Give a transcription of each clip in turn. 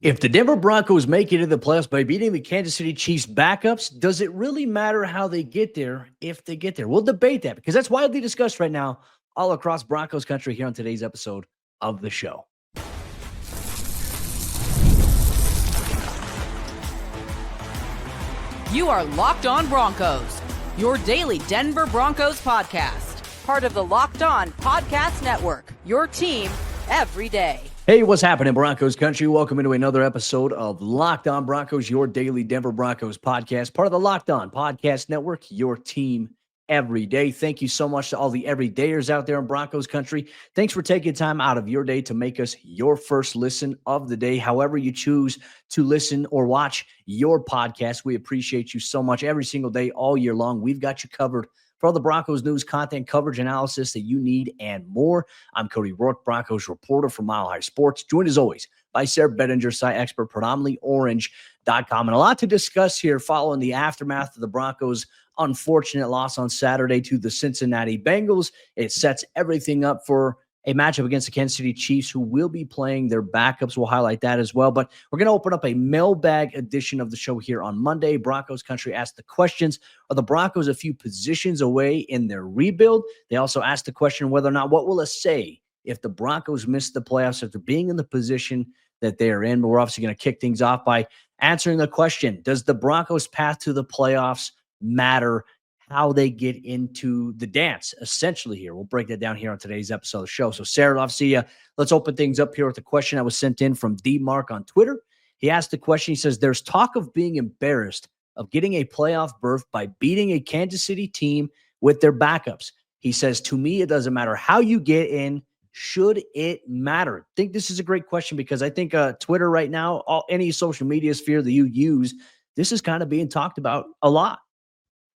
If the Denver Broncos make it to the playoffs by beating the Kansas City Chiefs backups, does it really matter how they get there if they get there? We'll debate that because that's widely discussed right now all across Broncos country here on today's episode of the show. You are Locked On Broncos, your daily Denver Broncos podcast. Part of the Locked On Podcast Network, your team every day. Hey, what's happening, Broncos country? Welcome into another episode of Locked On Broncos, your daily Denver Broncos podcast. Part of the Locked On Podcast Network, your team every day. Thank you so much to all the everydayers out there in Broncos country. Thanks for taking time out of your day to make us your first listen of the day. However you choose to listen or watch your podcast, we appreciate you so much every single day, all year long. We've got you covered for all the Broncos news, content, coverage, analysis that you need and more. I'm Cody Roark, Broncos reporter for Mile High Sports, joined as always by Sayre Bedinger, site expert, predominantly orange.com. And a lot to discuss here following the aftermath of the Broncos' unfortunate loss on Saturday to the Cincinnati Bengals. It sets everything up for a matchup against the Kansas City Chiefs, who will be playing their backups. We'll highlight that as well. But we're going to open up a mailbag edition of the show here on Monday. Broncos country asked the questions. Are the Broncos a few positions away in their rebuild? They also asked the question whether or not, what will it say if the Broncos miss the playoffs after being in the position that they are in? But we're obviously going to kick things off by answering the question, does the Broncos' path to the playoffs matter? How they get into the dance, essentially, here. We'll break that down here on today's episode of the show. So, Sayre, love to see you. Let's open things up here with a question that was sent in from D-Mark on Twitter. He asked the question, he says, there's talk of being embarrassed of getting a playoff berth by beating a Kansas City team with their backups. He says, to me, it doesn't matter how you get in. Should it matter? I think this is a great question because I think Twitter right now, any social media sphere that you use, this is kind of being talked about a lot.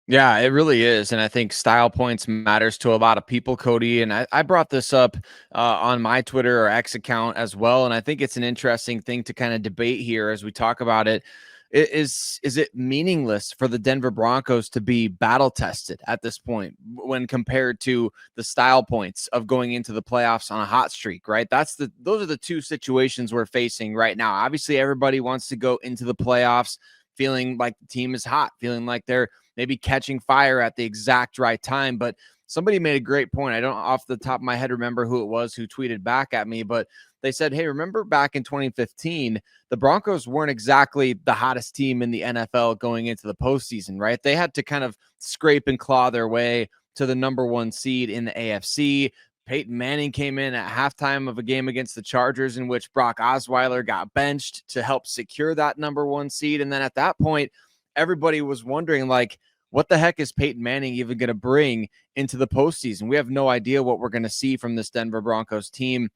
Yeah, it really is. And I think style points matters to a lot of people, Cody. And I brought this up on my Twitter or X account as well. And I think it's an interesting thing to kind of debate here as we talk about it. Is it meaningless for the Denver Broncos to be battle tested at this point when compared to the style points of going into the playoffs on a hot streak, right? Those are the two situations we're facing right now. Obviously, everybody wants to go into the playoffs feeling like the team is hot, feeling like they're maybe catching fire at the exact right time. But somebody made a great point. I don't off the top of my head remember who it was who tweeted back at me, but they said, hey, remember back in 2015, the Broncos weren't exactly the hottest team in the NFL going into the postseason, right? They had to kind of scrape and claw their way to the number one seed in the AFC. Peyton Manning came in at halftime of a game against the Chargers in which Brock Osweiler got benched to help secure that number one seed. And then at that point, everybody was wondering, like, what the heck is Peyton Manning even going to bring into the postseason? We have no idea what we're going to see from this Denver Broncos team,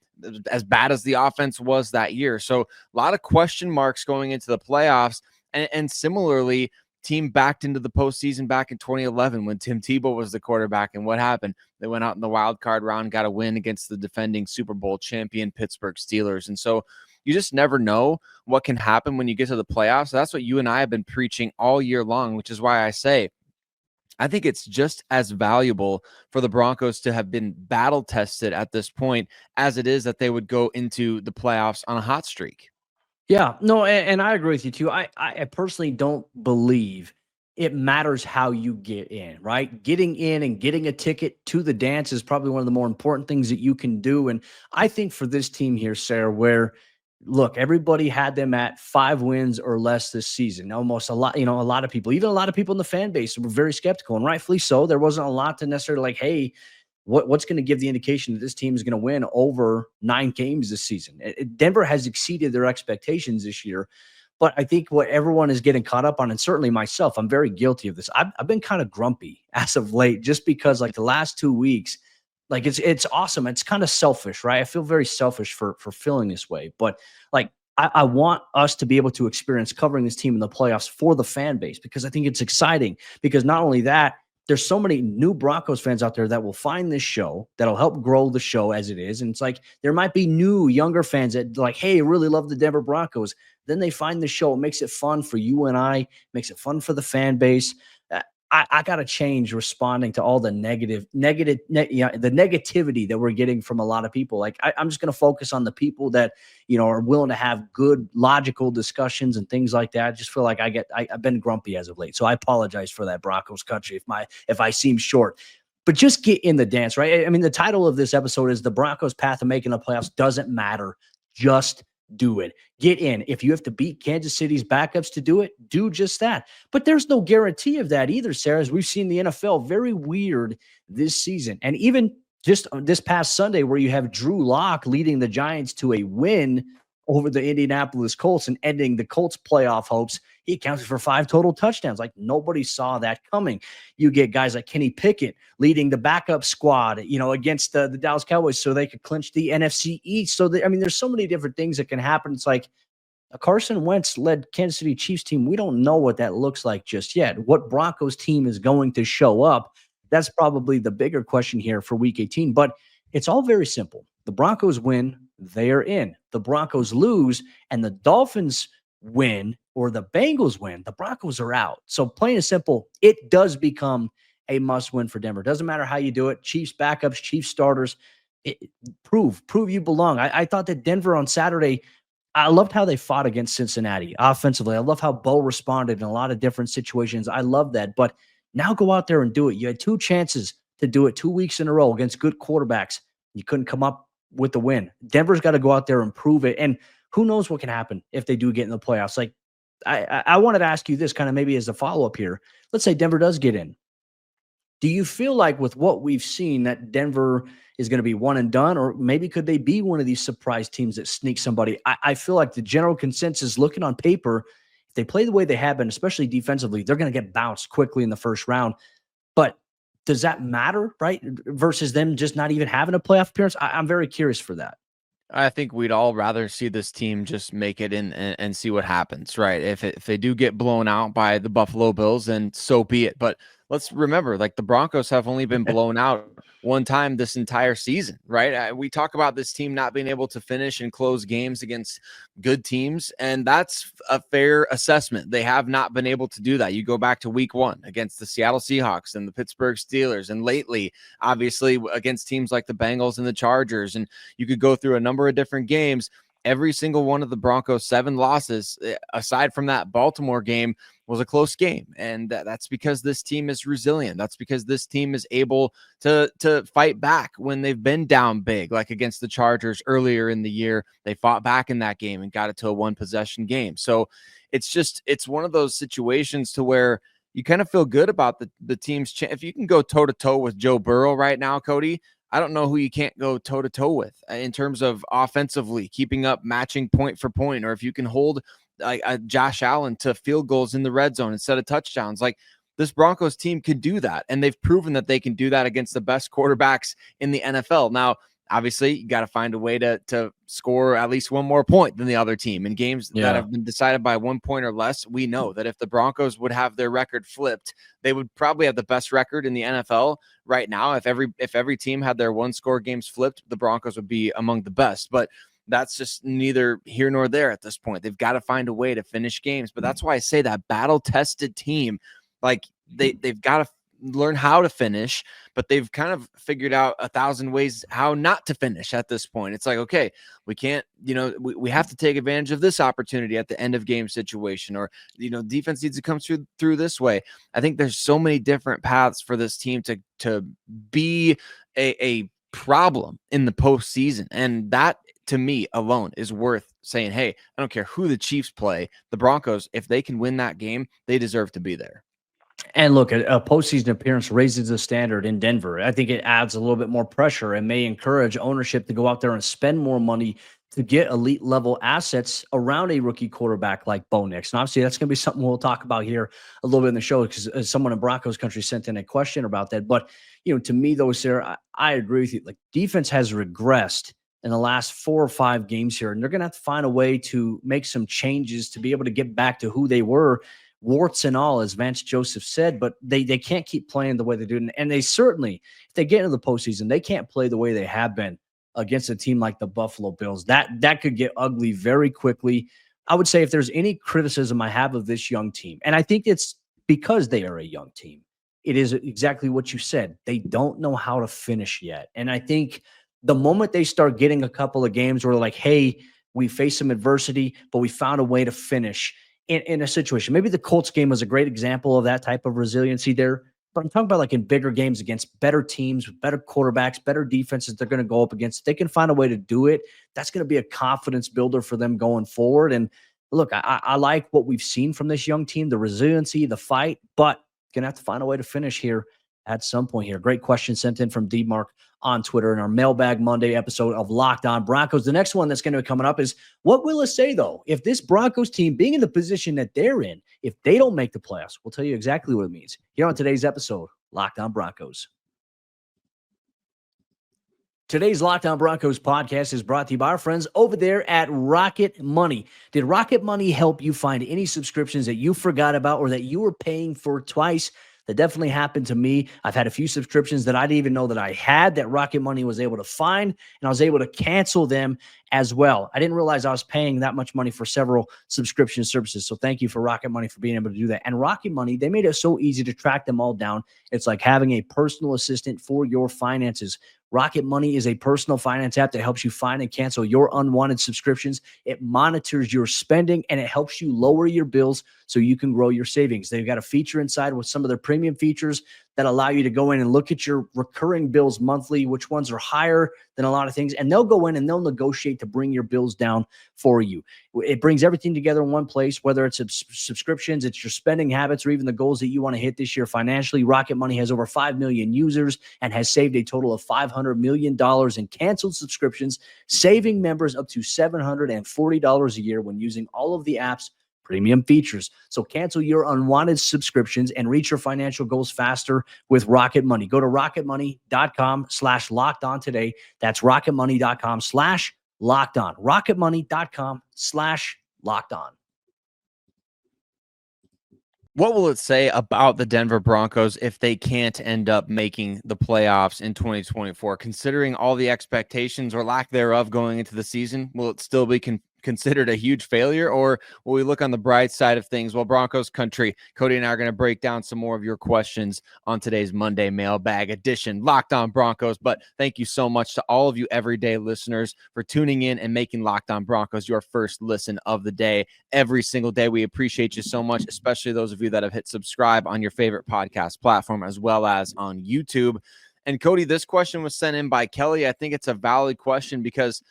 as bad as the offense was that year. So a lot of question marks going into the playoffs. And similarly, team backed into the postseason back in 2011 when Tim Tebow was the quarterback. And what happened? They went out in the wild card round, got a win against the defending Super Bowl champion Pittsburgh Steelers. And so you just never know what can happen when you get to the playoffs. That's what you and I have been preaching all year long, which is why I say I think it's just as valuable for the Broncos to have been battle tested at this point as it is that they would go into the playoffs on a hot streak. Yeah, no, and I agree with you too. I personally don't believe it matters how you get in, right? Getting in and getting a ticket to the dance is probably one of the more important things that you can do. And I think for this team here, Sayre, where look, everybody had them at 5 wins or less this season. Almost a lot of people, even a lot of people in the fan base were very skeptical, and rightfully so. There wasn't a lot to necessarily like, hey, what's going to give the indication that this team is going to win over 9 games this season? Denver has exceeded their expectations this year. But I think what everyone is getting caught up on, and certainly myself, I'm very guilty of this. I've been kind of grumpy as of late, just because like the last 2 weeks, like it's awesome. It's kind of selfish, right? I feel very selfish for feeling this way. But like I want us to be able to experience covering this team in the playoffs for the fan base, because I think it's exciting. Because not only that, there's so many new Broncos fans out there that will find this show, that'll help grow the show as it is. And it's like, there might be new, younger fans that like, hey, really love the Denver Broncos. Then they find the show. It makes it fun for you and I, makes it fun for the fan base. I got to change responding to all the the negativity that we're getting from a lot of people. Like I'm just going to focus on the people that, are willing to have good logical discussions and things like that. I just feel like I've been grumpy as of late. So I apologize for that, Broncos country, if I seem short. But just get in the dance, right? I mean, the title of this episode is The Broncos' Path to Making the Playoffs Doesn't Matter. Just do it. Get in. If you have to beat Kansas City's backups to do it, do just that. But there's no guarantee of that either, Sarah, as we've seen the NFL very weird this season. And even just this past Sunday, where you have Drew Lock leading the Giants to a win over the Indianapolis Colts and ending the Colts playoff hopes, he accounted for 5 total touchdowns. Like nobody saw that coming. You get guys like Kenny Pickett leading the backup squad, against the Dallas Cowboys so they could clinch the NFC East. So, there's so many different things that can happen. It's like a Carson Wentz led Kansas City Chiefs team. We don't know what that looks like just yet. What Broncos team is going to show up? That's probably the bigger question here for Week 18. But it's all very simple. The Broncos win, they're in. The Broncos lose, and the Dolphins win or the Bengals win, the Broncos are out. So plain and simple, it does become a must win for Denver. Doesn't matter how you do it. Chiefs backups, Chiefs starters, prove you belong. I thought that Denver on Saturday, I loved how they fought against Cincinnati offensively. I love how Bo responded in a lot of different situations. I love that. But now go out there and do it. You had 2 chances to do it 2 weeks in a row against good quarterbacks. You couldn't come up with the win. Denver's got to go out there and prove it. And who knows what can happen if they do get in the playoffs. Like I wanted to ask you this kind of maybe as a follow-up here. Let's say Denver does get in. Do you feel like with what we've seen that Denver is going to be one and done, or maybe could they be one of these surprise teams that sneak somebody? I feel like the general consensus looking on paper, if they play the way they have been, especially defensively, they're going to get bounced quickly in the first round. But does that matter, right? Versus them just not even having a playoff appearance? I'm very curious for that. I think we'd all rather see this team just make it in and see what happens, right? If they do get blown out by the Buffalo Bills, then so be it. But let's remember, like the Broncos have only been blown out one time this entire season, right? We talk about this team not being able to finish and close games against good teams, and that's a fair assessment. They have not been able to do that. You go back to week 1 against the Seattle Seahawks and the Pittsburgh Steelers, and lately, obviously, against teams like the Bengals and the Chargers, and you could go through a number of different games. Every single one of the Broncos' 7 losses, aside from that Baltimore game, was a close game. And that's because this team is resilient. That's because this team is able to fight back when they've been down big, like against the Chargers earlier in the year. They fought back in that game and got it to a 1-possession game. So it's one of those situations to where you kind of feel good about the team's chance. If you can go toe-to-toe with Joe Burrow right now, Cody, I don't know who you can't go toe-to-toe with in terms of offensively, keeping up, matching point for point, or if you can hold Josh Allen to field goals in the red zone instead of touchdowns. Like this Broncos team could do that, and they've proven that they can do that against the best quarterbacks in the NFL. Now, obviously, you got to find a way to score at least one more point than the other team in games that have been decided by 1 point or less. We know that if the Broncos would have their record flipped, they would probably have the best record in the NFL right now. If every team had their 1-score games flipped, the Broncos would be among the best. But that's just neither here nor there at this point. They've got to find a way to finish games. But that's why I say that battle-tested team, like they've got to learn how to finish, but they've kind of figured out 1,000 ways how not to finish at this point. It's like, okay, we can't, we have to take advantage of this opportunity at the end of game situation, or, defense needs to come through this way. I think there's so many different paths for this team to be a problem in the postseason. And that, to me alone, is worth saying, hey, I don't care who the Chiefs play, the Broncos, if they can win that game, they deserve to be there. And look, a postseason appearance raises the standard in Denver. I think it adds a little bit more pressure and may encourage ownership to go out there and spend more money to get elite level assets around a rookie quarterback like Bo Nix. And obviously that's going to be something we'll talk about here a little bit in the show, because someone in Broncos country sent in a question about that. But, to me though, Sarah, I agree with you. Like defense has regressed in the last 4 or 5 games here, and they're going to have to find a way to make some changes to be able to get back to who they were, warts and all, as Vance Joseph said. But they can't keep playing the way they do. And they certainly, if they get into the postseason, they can't play the way they have been against a team like the Buffalo Bills. That could get ugly very quickly. I would say if there's any criticism I have of this young team, and I think it's because they are a young team, it is exactly what you said. They don't know how to finish yet. And I think the moment they start getting a couple of games where they're like, hey, we faced some adversity, but we found a way to finish in a situation. Maybe the Colts game was a great example of that type of resiliency there. But I'm talking about like in bigger games against better teams, with better quarterbacks, better defenses they're going to go up against. If they can find a way to do it, that's going to be a confidence builder for them going forward. And look, I like what we've seen from this young team, the resiliency, the fight, but going to have to find a way to finish here at some point here. Great question sent in from D-Mark on Twitter in our Mailbag Monday episode of Locked On Broncos. The next one that's going to be coming up is, what will it say, though, if this Broncos team, being in the position that they're in, if they don't make the playoffs? We'll tell you exactly what it means here on today's episode, Locked On Broncos. Today's Locked On Broncos podcast is brought to you by our friends over there at Rocket Money. Did Rocket Money help you find any subscriptions that you forgot about or that you were paying for twice? That definitely happened to me. I've had a few subscriptions that I didn't even know that I had that Rocket Money was able to find, and I was able to cancel them as well. I didn't realize I was paying that much money for several subscription services. So thank you for Rocket Money for being able to do that. And Rocket Money, they made it so easy to track them all down. It's like having a personal assistant for your finances. Rocket Money is a personal finance app that helps you find and cancel your unwanted subscriptions. It monitors your spending and it helps you lower your bills so you can grow your savings. They've got a feature inside with some of their premium features that allow you to go in and look at your recurring bills monthly, which ones are higher than a lot of things. And they'll go in and they'll negotiate to bring your bills down for you. It brings everything together in one place, whether it's subscriptions, it's your spending habits, or even the goals that you want to hit this year financially. Rocket Money has over 5 million users and has saved a total of $500 million in canceled subscriptions, saving members up to $740 a year when using all of the app's premium features. So cancel your unwanted subscriptions and reach your financial goals faster with Rocket Money. Go to rocketmoney.com/lockedon today. That's rocketmoney.com/lockedon. rocketmoney.com/lockedon. What will it say about the Denver Broncos if they can't end up making the playoffs in 2024? Considering all the expectations or lack thereof going into the season, will it still be considered a huge failure, or will we look on the bright side of things? Well, Broncos Country, Cody and I are going to break down some more of your questions on today's Monday Mailbag edition, Locked On Broncos. But thank you so much to all of you everyday listeners for tuning in and making Locked On Broncos your first listen of the day every single day. We appreciate you so much, especially those of you that have hit subscribe on your favorite podcast platform as well as on YouTube. And Cody, this question was sent in by Kelly. I think it's a valid question because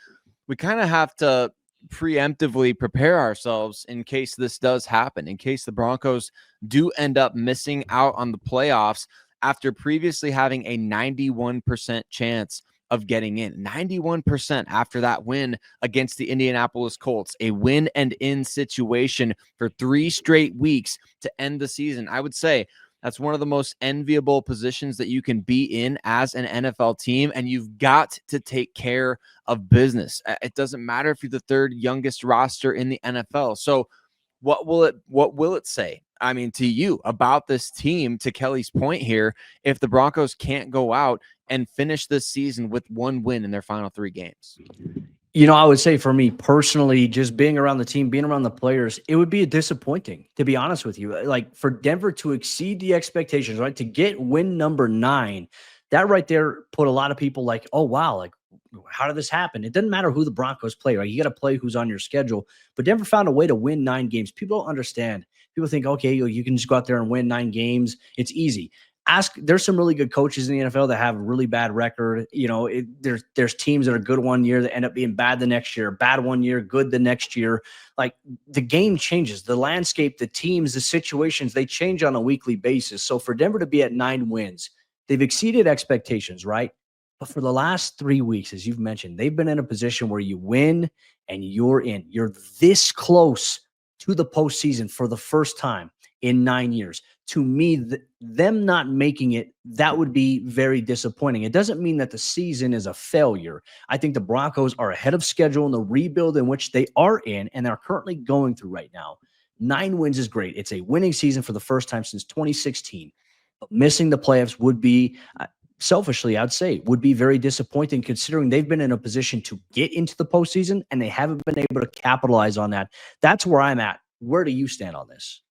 we kind of have to preemptively prepare ourselves in case this does happen, in case the Broncos do end up missing out on the playoffs after previously having a 91% chance of getting in. 91% after that win against the Indianapolis Colts, a win and in situation for 3 straight weeks to end the season. I would say that's one of the most enviable positions that you can be in as an NFL team, and you've got to take care of business. It doesn't matter if you're the 3rd youngest roster in the NFL. So what will it say, I mean, to you about this team, to Kelly's point here, if the Broncos can't go out and finish this season with 1 win in their final 3 games? You know, I would say for me personally, just being around the team, being around the players, it would be disappointing, to be honest with you. Like for Denver to exceed the expectations, right? To get win number 9, that right there put a lot of people like, oh, wow, like how did this happen? It doesn't matter who the Broncos play, right? You got to play who's on your schedule. But Denver found a way to win 9 games. People don't understand. People think, okay, you can just go out there and win 9 games. It's easy. There's some really good coaches in the NFL that have a really bad record. You know, there's teams that are good one year that end up being bad the next year, bad one year, good the next year. Like the game changes, the landscape, the teams, the situations, they change on a weekly basis. So for Denver to be at 9 wins, they've exceeded expectations, right? But for the last 3 weeks, as you've mentioned, they've been in a position where you win and you're in. You're this close to the postseason for the first time in 9 years. To me, them not making it, that would be very disappointing. It doesn't mean that the season is a failure. I think the Broncos are ahead of schedule in the rebuild in which they are in and are currently going through right now. 9 wins is great. It's a winning season for the first time since 2016. But missing the playoffs would be, selfishly, I'd say, would be very disappointing considering they've been in a position to get into the postseason and they haven't been able to capitalize on that. That's where I'm at. Where do you stand on this?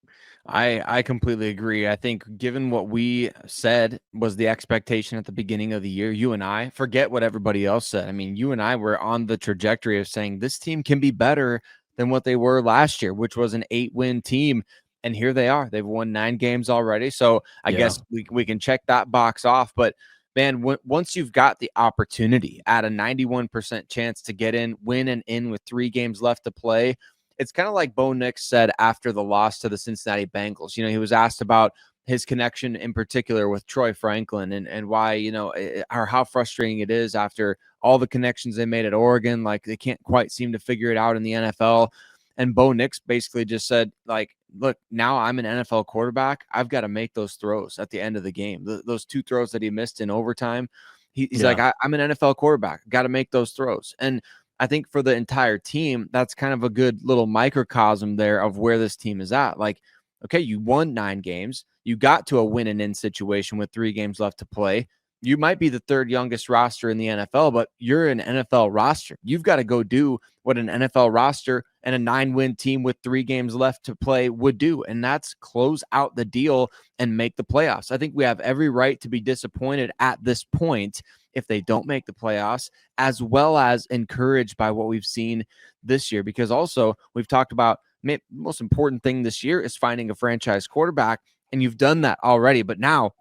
I completely agree. I think given what we said was the expectation at the beginning of the year, you and I, forget what everybody else said. I mean, you and I were on the trajectory of saying this team can be better than what they were last year, which was an 8-win team. And here they are. They've won 9 games already. So I Yeah. guess we can check that box off. But man, once you've got the opportunity at a 91% chance to get in, win and in with 3 games left to play, it's kind of like Bo Nix said after the loss to the Cincinnati Bengals. You know, he was asked about his connection in particular with Troy Franklin and why, you know, or how frustrating it is after all the connections they made at Oregon. Like they can't quite seem to figure it out in the NFL. And Bo Nix basically just said, like, look, now I'm an NFL quarterback. I've got to make those throws at the end of the game. Those 2 throws that he missed in overtime. He's like, I'm an NFL quarterback. Got to make those throws. And I think for the entire team, that's kind of a good little microcosm there of where this team is at. Like, okay, you won 9 games. You got to a win and in situation with 3 games left to play. You might be the 3rd youngest roster in the NFL, but you're an NFL roster. You've got to go do what an NFL roster and a 9-win team with 3 games left to play would do. And that's close out the deal and make the playoffs. I think we have every right to be disappointed at this point if they don't make the playoffs, as well as encouraged by what we've seen this year. Because also we've talked about the most important thing this year is finding a franchise quarterback. And you've done that already, but now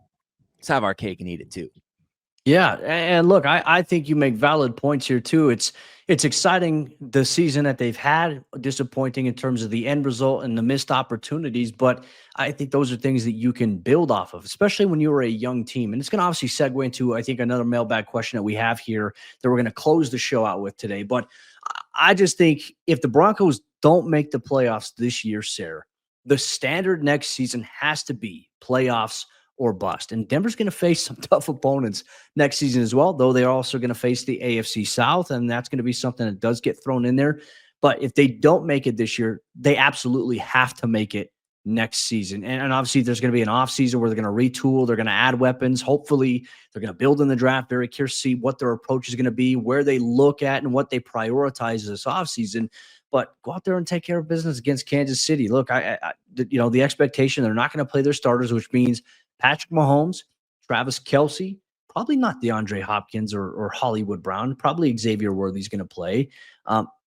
let's have our cake and eat it too. Yeah, and look, I think you make valid points here too. It's exciting the season that they've had, disappointing in terms of the end result and the missed opportunities, but I think those are things that you can build off of, especially when you were a young team. And it's going to obviously segue into, I think, another mailbag question that we have here that we're going to close the show out with today. But I just think if the Broncos don't make the playoffs this year, Sayre, the standard next season has to be playoffs or bust. And Denver's going to face some tough opponents next season as well, though they're also going to face the AFC South, and that's going to be something that does get thrown in there. But if they don't make it this year, they absolutely have to make it next season. And obviously there's going to be an off season where they're going to retool, they're going to add weapons. Hopefully they're going to build in the draft. Very curious to see what their approach is going to be, where they look at and what they prioritize this off season. But go out there and take care of business against Kansas City. Look, the expectation, they're not going to play their starters, which means Patrick Mahomes, Travis Kelce, probably not DeAndre Hopkins or Hollywood Brown. Probably Xavier Worthy's going to play.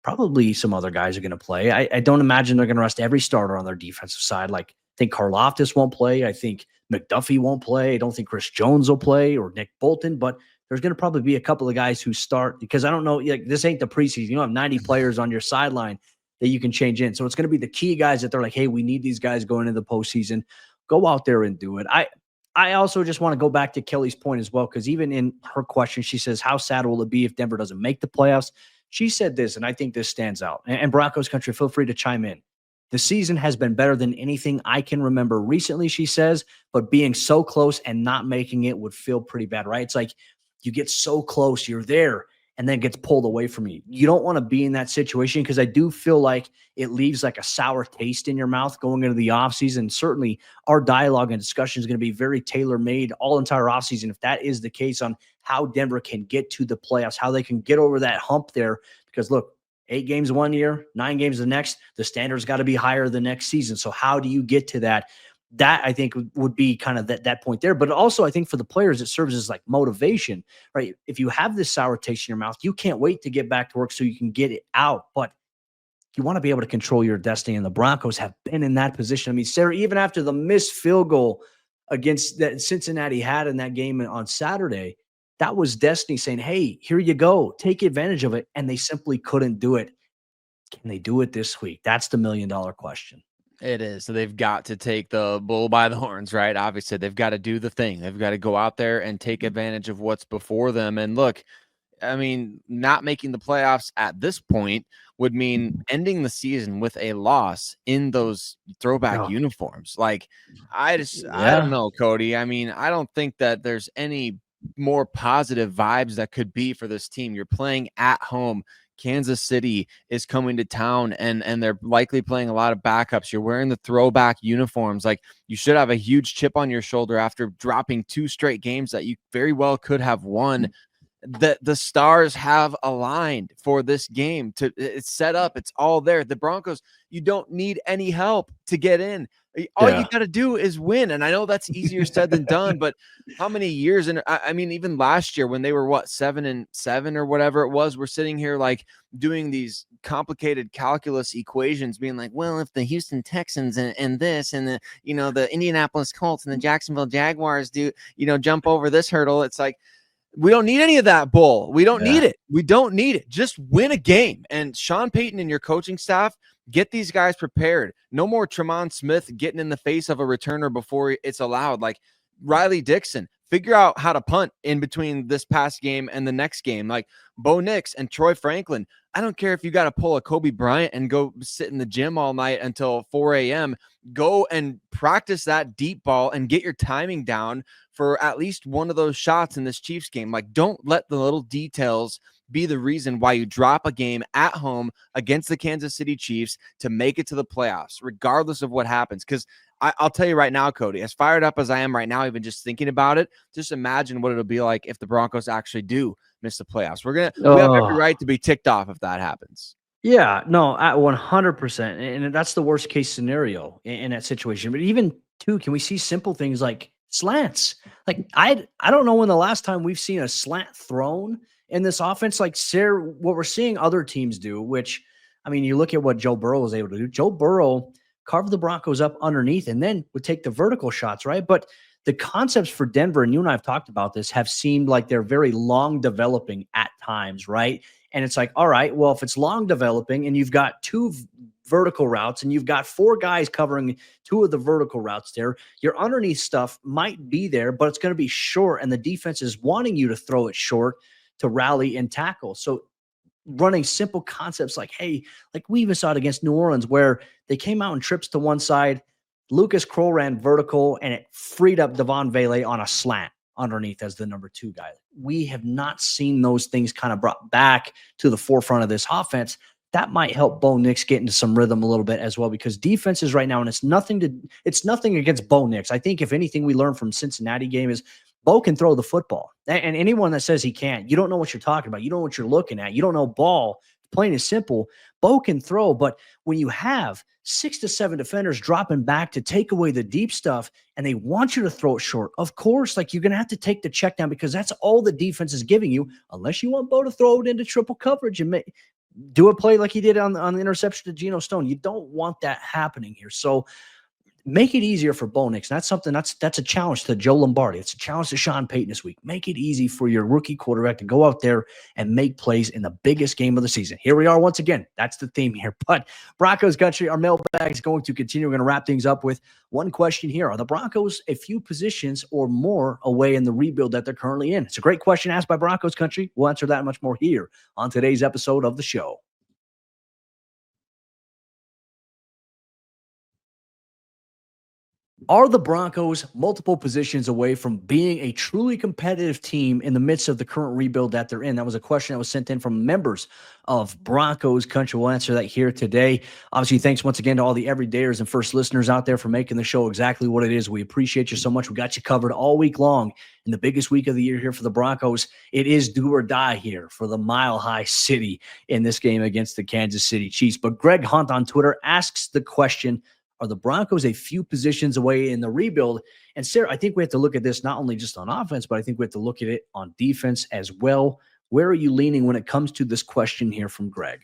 Probably some other guys are going to play. I don't imagine they're going to rest every starter on their defensive side. Like, I think Karlaftis won't play. I think McDuffie won't play. I don't think Chris Jones will play or Nick Bolton, but there's going to probably be a couple of guys who start because I don't know. Like, this ain't the preseason. You don't have 90 players on your sideline that you can change in. So it's going to be the key guys that they're like, hey, we need these guys going into the postseason. Go out there and do it. I also just want to go back to Kelly's point as well, because even in her question, she says, how sad will it be if Denver doesn't make the playoffs? She said this, and I think this stands out. And Broncos Country, feel free to chime in. The season has been better than anything I can remember recently, she says, but being so close and not making it would feel pretty bad, right? It's like you get so close, you're there, and then it gets pulled away from you. You don't want to be in that situation because I do feel like it leaves like a sour taste in your mouth going into the offseason. Certainly our dialogue and discussion is going to be very tailor-made all entire offseason if that is the case on how Denver can get to the playoffs, how they can get over that hump there. Because look, 8 games one year, 9 games the next, the standard's got to be higher the next season. So how do you get to that? That I think would be kind of that point there. But also I think for the players, it serves as like motivation, right? If you have this sour taste in your mouth, you can't wait to get back to work so you can get it out. But you want to be able to control your destiny. And the Broncos have been in that position. I mean, Sayre, even after the missed field goal against that Cincinnati had in that game on Saturday, that was destiny saying, hey, here you go, take advantage of it. And they simply couldn't do it. Can they do it this week? That's the $1 million question. It is. So they've got to take the bull by the horns, right? Obviously, they've got to do the thing. They've got to go out there and take advantage of what's before them. And look, I mean, not making the playoffs at this point would mean ending the season with a loss in those throwback uniforms. Like, I don't know, Cody. I mean, I don't think that there's any more positive vibes that could be for this team. You're playing at home. Kansas City is coming to town and they're likely playing a lot of backups. You're wearing the throwback uniforms. Like, you should have a huge chip on your shoulder after dropping 2 straight games that you very well could have won. the stars have aligned for this game. It's set up. It's all there. The Broncos, you don't need any help to get in. All you got to do is win. And I know that's easier said than done, but how many years? And I mean, even last year when they were 7-7 or whatever it was, we're sitting here like doing these complicated calculus equations, being like, well, if the Houston Texans and this and the, the Indianapolis Colts and the Jacksonville Jaguars do, jump over this hurdle, it's like, we don't need any of that bull. We don't need it. We don't need it. Just win a game. And Sean Payton and your coaching staff, get these guys prepared. No more Tremont Smith getting in the face of a returner before it's allowed. Like Riley Dixon, figure out how to punt in between this past game and the next game. Like Bo Nix and Troy Franklin. I don't care if you got to pull a Kobe Bryant and go sit in the gym all night until 4 a.m. Go and practice that deep ball and get your timing down for at least one of those shots in this Chiefs game. Like, don't let the little details be the reason why you drop a game at home against the Kansas City Chiefs to make it to the playoffs, regardless of what happens. Because I'll tell you right now, Cody, as fired up as I am right now, even just thinking about it, just imagine what it'll be like if the Broncos actually do miss the playoffs. We have every right to be ticked off if that happens. Yeah, no, at 100%. And that's the worst case scenario in that situation. But even too, can we see simple things like slants? Like I don't know when the last time we've seen a slant thrown in this offense. Like Sayre, what we're seeing other teams do, which, I mean, you look at what Joe Burrow was able to do. Joe Burrow carved the Broncos up underneath and then would take the vertical shots, right? But the concepts for Denver, and you and I have talked about this, have seemed like they're very long developing at times, right? And it's like, all right, well, if it's long developing and you've got two vertical routes and you've got four guys covering two of the vertical routes there, your underneath stuff might be there, but it's going to be short, and the defense is wanting you to throw it short to rally and tackle. So running simple concepts like, hey, like we even saw it against New Orleans where they came out in trips to one side. Lucas Kroll ran vertical and it freed up Devon Vele on a slant underneath as the number 2 guy. We have not seen those things kind of brought back to the forefront of this offense. That might help Bo Nix get into some rhythm a little bit as well, because defenses right now, and it's nothing against Bo Nix. I think if anything we learned from Cincinnati game is Bo can throw the football. And anyone that says he can't, you don't know what you're talking about. You don't know what you're looking at. You don't know ball. Plain and simple. Bo can throw, but when you have 6 to 7 defenders dropping back to take away the deep stuff and they want you to throw it short, of course, like you're going to have to take the check down because that's all the defense is giving you, unless you want Bo to throw it into triple coverage and do a play like he did on the interception to Geno Stone. You don't want that happening here. So make it easier for Bo Nix. That's something that's a challenge to Joe Lombardi. It's a challenge to Sean Payton this week. Make it easy for your rookie quarterback to go out there and make plays in the biggest game of the season. Here we are once again. That's the theme here. But Broncos Country, our mailbag is going to continue. We're going to wrap things up with one question here. Are the Broncos a few positions or more away in the rebuild that they're currently in? It's a great question asked by Broncos Country. We'll answer that and much more here on today's episode of the show. Are the Broncos multiple positions away from being a truly competitive team in the midst of the current rebuild that they're in? That was a question that was sent in from members of Broncos Country. We'll answer that here today. Obviously, thanks once again to all the everydayers and first listeners out there for making the show exactly what it is. We appreciate you so much. We got you covered all week long in the biggest week of the year here for the Broncos. It is do or die here for the Mile High City in this game against the Kansas City Chiefs. But Greg Hunt on Twitter asks the question, are the Broncos a few positions away in the rebuild? And Sayre, I think we have to look at this not only just on offense, but I think we have to look at it on defense as well. Where are you leaning when it comes to this question here from Greg?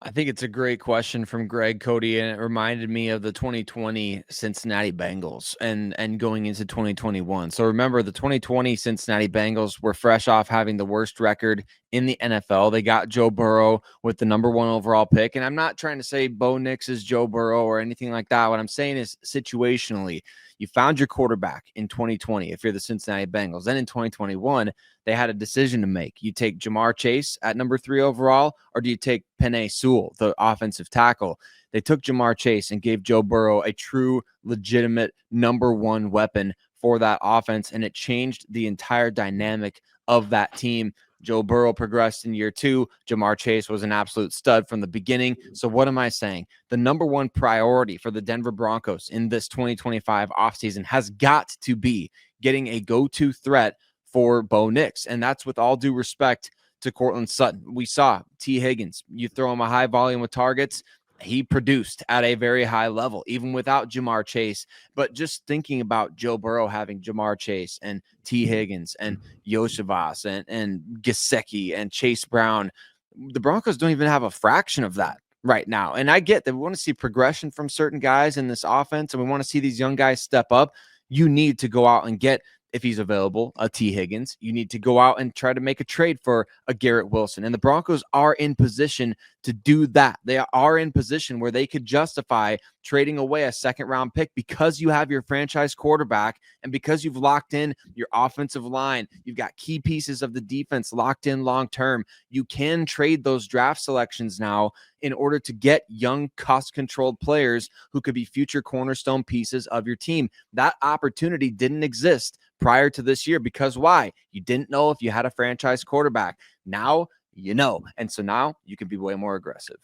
I think it's a great question from Greg, Cody, and it reminded me of the 2020 Cincinnati Bengals and going into 2021. So remember, the 2020 Cincinnati Bengals were fresh off having the worst record in the NFL. They got Joe Burrow with the number 1 overall pick. And I'm not trying to say Bo Nix is Joe Burrow or anything like that. What I'm saying is situationally, you found your quarterback in 2020 if you're the Cincinnati Bengals. Then in 2021, they had a decision to make. You take Jamar Chase at number 3 overall, or do you take Penei Sewell, the offensive tackle? They took Jamar Chase and gave Joe Burrow a true, legitimate number 1 weapon for that offense, and it changed the entire dynamic of that team. Joe Burrow progressed in year 2. Jamar Chase was an absolute stud from the beginning. So what am I saying? The number 1 priority for the Denver Broncos in this 2025 offseason has got to be getting a go-to threat for Bo Nix. And that's with all due respect to Courtland Sutton. We saw T. Higgins, you throw him a high volume of targets, he produced at a very high level, even without Jamar Chase. But just thinking about Joe Burrow having Jamar Chase and T. Higgins and Yoshivas and Gesicki and Chase Brown, the Broncos don't even have a fraction of that right now. And I get that we want to see progression from certain guys in this offense, and we want to see these young guys step up. You need to go out and get, if he's available, a T. Higgins. You need to go out and try to make a trade for a Garrett Wilson. And the Broncos are in position to do that. They are in position where they could justify trading away a second-round pick because you have your franchise quarterback and because you've locked in your offensive line. You've got key pieces of the defense locked in long-term. You can trade those draft selections now in order to get young, cost-controlled players who could be future cornerstone pieces of your team. That opportunity didn't exist prior to this year because why? You didn't know if you had a franchise quarterback. Now you know. And so now you can be way more aggressive.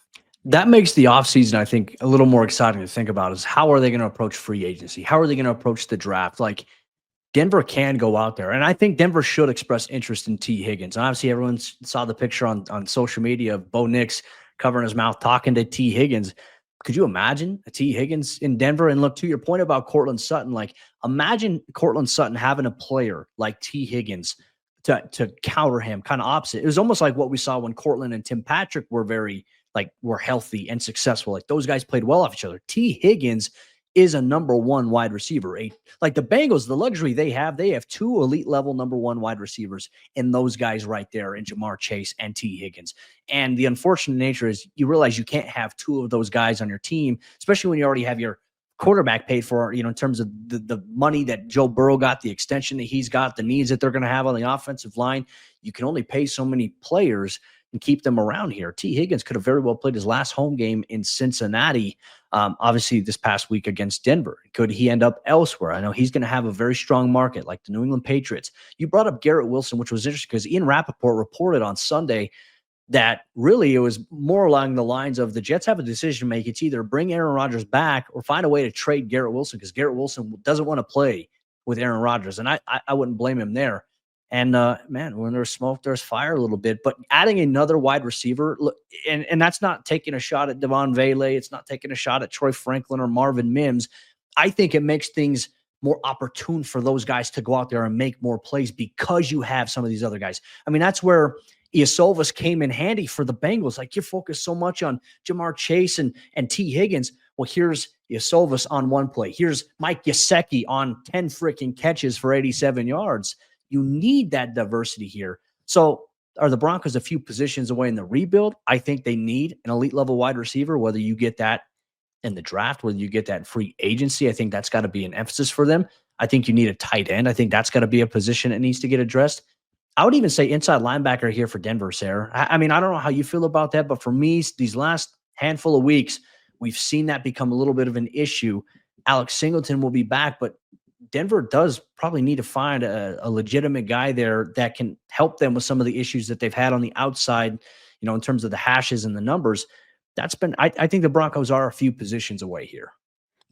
That makes the offseason, I think, a little more exciting to think about is how are they going to approach free agency? How are they going to approach the draft? Like, Denver can go out there, and I think Denver should express interest in T. Higgins. And obviously, everyone saw the picture on social media of Bo Nix covering his mouth talking to T. Higgins. Could you imagine a T. Higgins in Denver? And look, to your point about Courtland Sutton, like, imagine Courtland Sutton having a player like T. Higgins to counter him, kind of opposite. It was almost like what we saw when Courtland and Tim Patrick were healthy and successful. Like, those guys played well off each other. T. Higgins is a number one wide receiver. Like the Bengals, the luxury they have two elite level number one wide receivers in those guys right there in Jamar Chase and T. Higgins. And the unfortunate nature is you realize you can't have two of those guys on your team, especially when you already have your quarterback paid for, in terms of the money that Joe Burrow got, the extension that he's got, the needs that they're going to have on the offensive line. You can only pay so many players and keep them around here. T. Higgins could have very well played his last home game in Cincinnati, obviously this past week against Denver. Could he end up elsewhere? I know he's going to have a very strong market like the New England Patriots. You brought up Garrett Wilson, which was interesting because Ian Rappaport reported on Sunday that really it was more along the lines of the Jets have a decision to make. It's either bring Aaron Rodgers back or find a way to trade Garrett Wilson because Garrett Wilson doesn't want to play with Aaron Rodgers. And I wouldn't blame him there. And, man, when there's smoke, there's fire a little bit. But adding another wide receiver, and that's not taking a shot at Devon Vele. It's not taking a shot at Troy Franklin or Marvin Mims. I think it makes things more opportune for those guys to go out there and make more plays because you have some of these other guys. I mean, that's where Iosivas came in handy for the Bengals. Like, you focus so much on Jamar Chase and T. Higgins. Well, here's Iosivas on one play. Here's Mike Gesicki on 10 freaking catches for 87 yards. You need that diversity here. So are the Broncos a few positions away in the rebuild? I think they need an elite level wide receiver, whether you get that in the draft, whether you get that in free agency. I think that's got to be an emphasis for them. I think you need a tight end. I think that's got to be a position that needs to get addressed. I would even say inside linebacker here for Denver, Sayre. I mean, I don't know how you feel about that, but for me, these last handful of weeks, we've seen that become a little bit of an issue. Alex Singleton will be back, but Denver does probably need to find a legitimate guy there that can help them with some of the issues that they've had on the outside, in terms of the hashes and the numbers. I think the Broncos are a few positions away here.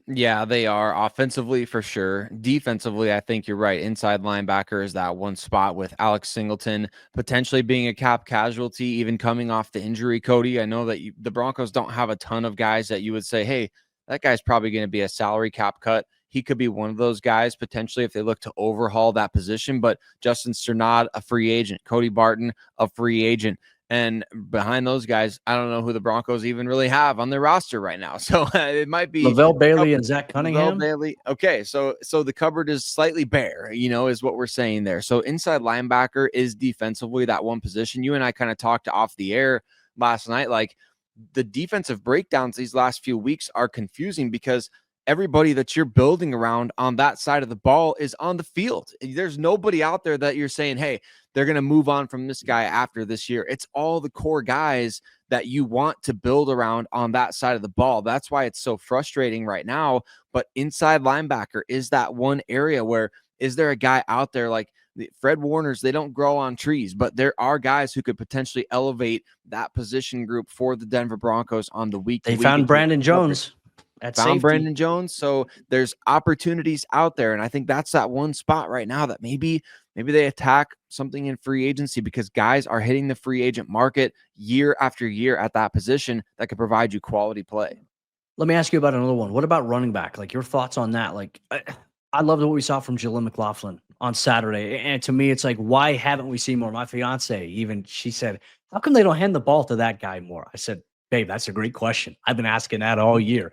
Yeah, they are offensively for sure. Defensively, I think you're right. Inside linebacker is that one spot with Alex Singleton potentially being a cap casualty, even coming off the injury. Cody, I know that the Broncos don't have a ton of guys that you would say, hey, that guy's probably going to be a salary cap cut. He could be one of those guys potentially if they look to overhaul that position. But Justin Strnad, a free agent. Cody Barton, a free agent. And behind those guys, I don't know who the Broncos even really have on their roster right now. So it might be Lavelle Bailey and Zach Cunningham. Bailey. Okay, so the cupboard is slightly bare, is what we're saying there. So inside linebacker is defensively that one position. You and I kind of talked off the air last night. Like, the defensive breakdowns these last few weeks are confusing because everybody that you're building around on that side of the ball is on the field. There's nobody out there that you're saying, hey, they're going to move on from this guy after this year. It's all the core guys that you want to build around on that side of the ball. That's why it's so frustrating right now. But inside linebacker is that one area where is there a guy out there like Fred Warner's? They don't grow on trees, but there are guys who could potentially elevate that position group for the Denver Broncos on the week. They found Brandon Jones. at found safety. Brandon Jones. So there's opportunities out there. And I think that's that one spot right now that maybe they attack something in free agency, because guys are hitting the free agent market year after year at that position that could provide you quality play. Let me ask you about another one. What about running back? Like, your thoughts on that? Like, I loved what we saw from Jaleel McLaughlin on Saturday. And to me, it's like, why haven't we seen more? My fiance, even, she said, how come they don't hand the ball to that guy more? I said, babe, that's a great question. I've been asking that all year.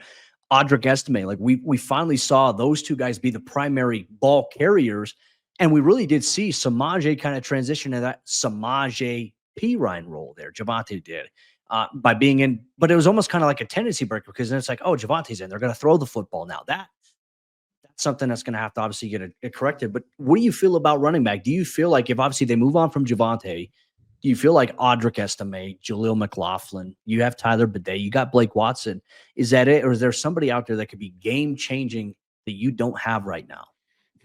Audric Estime, like, we finally saw those two guys be the primary ball carriers. And we really did see Samaje kind of transition to that Samaje Perine role there. Javonte did. By being in, but it was almost kind of like a tendency breaker, because then it's like, oh, Javante's in. They're going to throw the football now. That's something that's going to have to obviously get it corrected. But what do you feel about running back? Do you feel like, if obviously they move on from Javonte, do you feel like Audric Estime, Jaleel McLaughlin, you have Tyler Bidet, you got Blake Watson? Is that it? Or is there somebody out there that could be game changing that you don't have right now?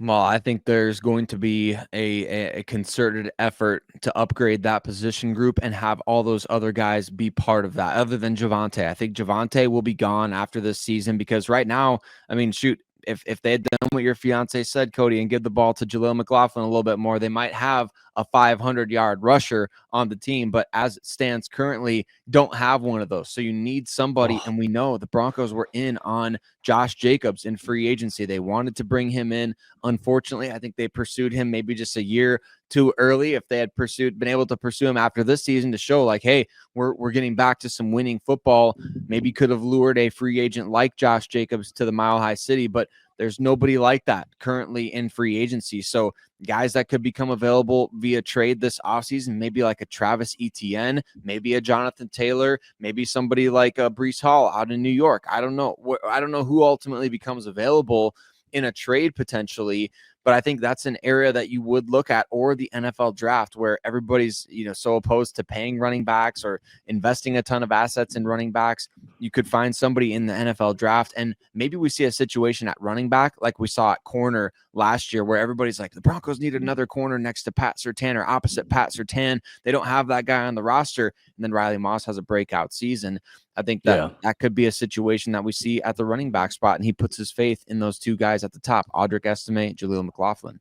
Well, I think there's going to be a concerted effort to upgrade that position group and have all those other guys be part of that, other than Javonte. I think Javonte will be gone after this season, because right now, I mean, shoot, if they had done what your fiance said, Cody, and give the ball to Jaleel McLaughlin a little bit more, they might have a 500-yard rusher on the team. But as it stands currently, don't have one of those. So you need somebody. And we know the Broncos were in on Josh Jacobs in free agency. They wanted to bring him in. Unfortunately, I think they pursued him maybe just a year too early. If they had been able to pursue him after this season to show like, hey, we're getting back to some winning football, maybe could have lured a free agent like Josh Jacobs to the Mile High City. But there's nobody like that currently in free agency. So guys that could become available via trade this offseason, maybe like a Travis Etienne, maybe a Jonathan Taylor, maybe somebody like a Breece Hall out in New York. I don't know. I don't know who ultimately becomes available in a trade potentially, but I think that's an area that you would look at, or the NFL draft, where everybody's, so opposed to paying running backs or investing a ton of assets in running backs. You could find somebody in the NFL draft, and maybe we see a situation at running back like we saw at corner last year, where everybody's like, the Broncos need another corner next to Pat Surtain or opposite Pat Surtain. They don't have that guy on the roster. And then Riley Moss has a breakout season. I think that could be a situation that we see at the running back spot, and he puts his faith in those two guys at the top, Audric Estime, Jaleel McLaughlin.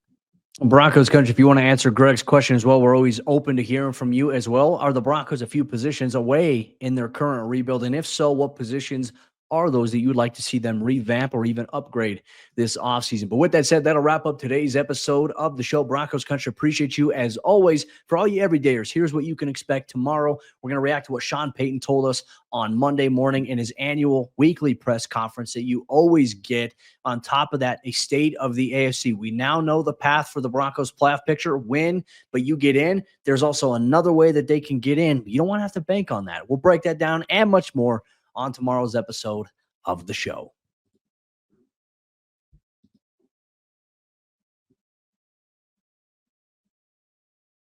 Broncos Country, if you want to answer Greg's question as well, we're always open to hearing from you as well. Are the Broncos a few positions away in their current rebuild? And if so, what positions are those that you'd like to see them revamp or even upgrade this offseason? But with that said, that'll wrap up today's episode of the show. Broncos Country, appreciate you as always. For all you everydayers, here's what you can expect tomorrow. We're going to react to what Sean Payton told us on Monday morning in his annual weekly press conference that you always get. On top of that, a state of the AFC. We now know the path for the Broncos playoff picture: win, but you get in. There's also another way that they can get in. You don't want to have to bank on that. We'll break that down and much more on tomorrow's episode of the show.